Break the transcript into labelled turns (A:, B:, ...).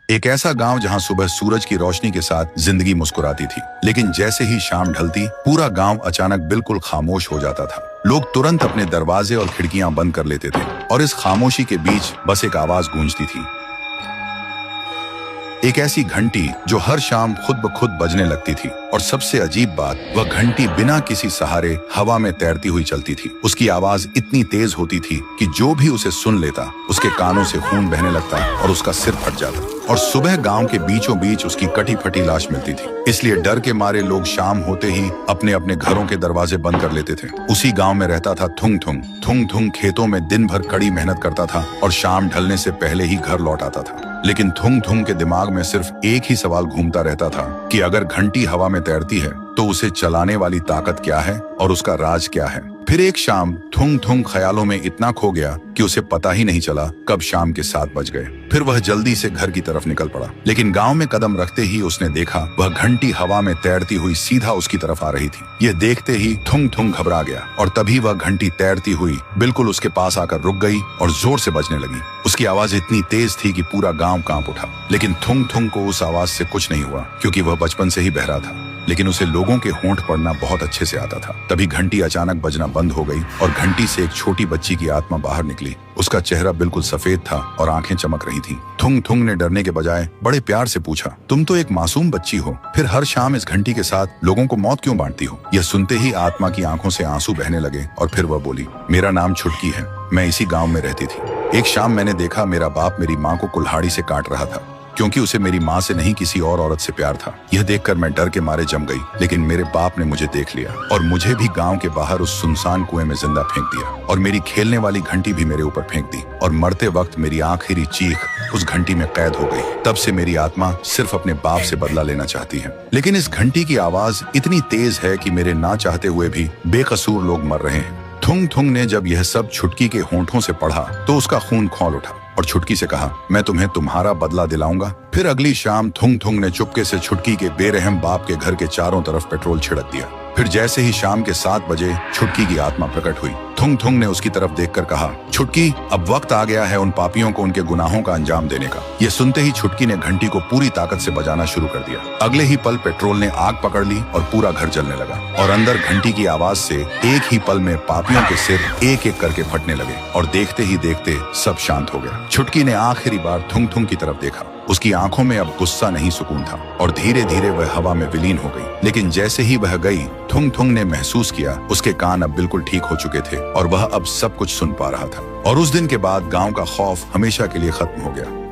A: एक ऐसा गांव जहां सुबह सूरज की रोशनी के साथ जिंदगी मुस्कुराती थी, लेकिन जैसे ही शाम ढलती पूरा गांव अचानक बिल्कुल खामोश हो जाता था। लोग तुरंत अपने दरवाजे और खिड़कियां बंद कर लेते थे और इस खामोशी के बीच बस एक आवाज गूंजती थी, एक ऐसी घंटी जो हर शाम खुद ब खुद बजने लगती थी। और सबसे अजीब बात, वह घंटी बिना किसी सहारे हवा में तैरती हुई चलती थी। उसकी आवाज इतनी तेज होती थी कि जो भी उसे सुन लेता उसके कानों से खून बहने लगता और उसका सिर फट जाता। और सुबह गांव के बीचों बीच उसकी कटी फटी लाश मिलती थी। इसलिए डर के मारे लोग शाम होते ही अपने अपने घरों के दरवाजे बंद कर लेते थे। उसी गांव में रहता था थुंग थुंग। थुंग थुंग खेतों में दिन भर कड़ी मेहनत करता था और शाम ढलने से पहले ही घर लौट आता था। लेकिन थुंग थुंग के दिमाग में सिर्फ एक ही सवाल घूमता रहता था कि अगर घंटी हवा में तैरती है तो उसे चलाने वाली ताकत क्या है और उसका राज क्या है। फिर एक शाम थुंग थुंग ख्यालों में इतना खो गया कि उसे पता ही नहीं चला कब शाम के 7 बज गए। फिर वह जल्दी से घर की तरफ निकल पड़ा, लेकिन गांव में कदम रखते ही उसने देखा वह घंटी हवा में तैरती हुई सीधा उसकी तरफ आ रही थी। यह देखते ही थुंग थुंग घबरा गया और तभी वह घंटी तैरती हुई बिल्कुल उसके पास आकर रुक गई और जोर से बजने लगी। उसकी आवाज इतनी तेज थी कि पूरा गांव कांप उठा, लेकिन थुंग थुंग को उस आवाज से कुछ नहीं हुआ क्योंकि वह बचपन से ही बहरा था। लेकिन उसे लोगों के होंठ पढ़ना बहुत अच्छे से आता था। तभी घंटी अचानक बजना बंद हो गई और घंटी से एक छोटी बच्ची की आत्मा बाहर निकली। उसका चेहरा बिल्कुल सफेद था और आंखें चमक रही थीं। थुंग थुंग ने डरने के बजाय बड़े प्यार से पूछा, तुम तो एक मासूम बच्ची हो, फिर हर शाम इस घंटी के साथ लोगों को मौत क्यों बांटती हो? यह सुनते ही आत्मा की आंखों से आंसू बहने लगे और फिर वह बोली, मेरा नाम छुटकी है, मैं इसी गाँव में रहती थी। एक शाम मैंने देखा मेरा बाप मेरी माँ को कुल्हाड़ी से काट रहा था क्योंकि उसे मेरी माँ से नहीं किसी और औरत से प्यार था। यह देखकर मैं डर के मारे जम गई, लेकिन मेरे बाप ने मुझे देख लिया और मुझे भी गांव के बाहर उस सुनसान कुएं में जिंदा फेंक दिया और मेरी खेलने वाली घंटी भी मेरे ऊपर फेंक दी और मरते वक्त मेरी आखिरी चीख उस घंटी में कैद हो गई। तब से मेरी आत्मा सिर्फ अपने बाप से बदला लेना चाहती है। लेकिन इस घंटी की आवाज इतनी तेज है कि मेरे ना चाहते हुए भी बेकसूर लोग मर रहे हैं। थुंग थुंग ने जब यह सब छुटकी के होंठों से पढ़ा तो उसका खून खौल उठा और छुटकी से कहा, मैं तुम्हें तुम्हारा बदला दिलाऊंगा। फिर अगली शाम थुंग थुंग ने चुपके से छुटकी के बेरहम बाप के घर के चारों तरफ पेट्रोल छिड़क दिया। फिर जैसे ही शाम के 7 बजे छुटकी की आत्मा प्रकट हुई, थुंग थुंग ने उसकी तरफ देखकर कहा, छुटकी, अब वक्त आ गया है उन पापियों को उनके गुनाहों का अंजाम देने का। यह सुनते ही छुटकी ने घंटी को पूरी ताकत से बजाना शुरू कर दिया। अगले ही पल पेट्रोल ने आग पकड़ ली और पूरा घर जलने लगा और अंदर घंटी की आवाज से एक ही पल में पापियों के सिर एक एक करके फटने लगे और देखते ही देखते सब शांत हो गया। छुटकी ने आखिरी बार थुंग थुंग की तरफ देखा। उसकी आंखों में अब गुस्सा नहीं सुकून था और धीरे धीरे वह हवा में विलीन हो गई। लेकिन जैसे ही वह गई, थुंग थुंग ने महसूस किया उसके कान अब बिल्कुल ठीक हो चुके थे और वह अब सब कुछ सुन पा रहा था। और उस दिन के बाद गांव का खौफ हमेशा के लिए खत्म हो गया।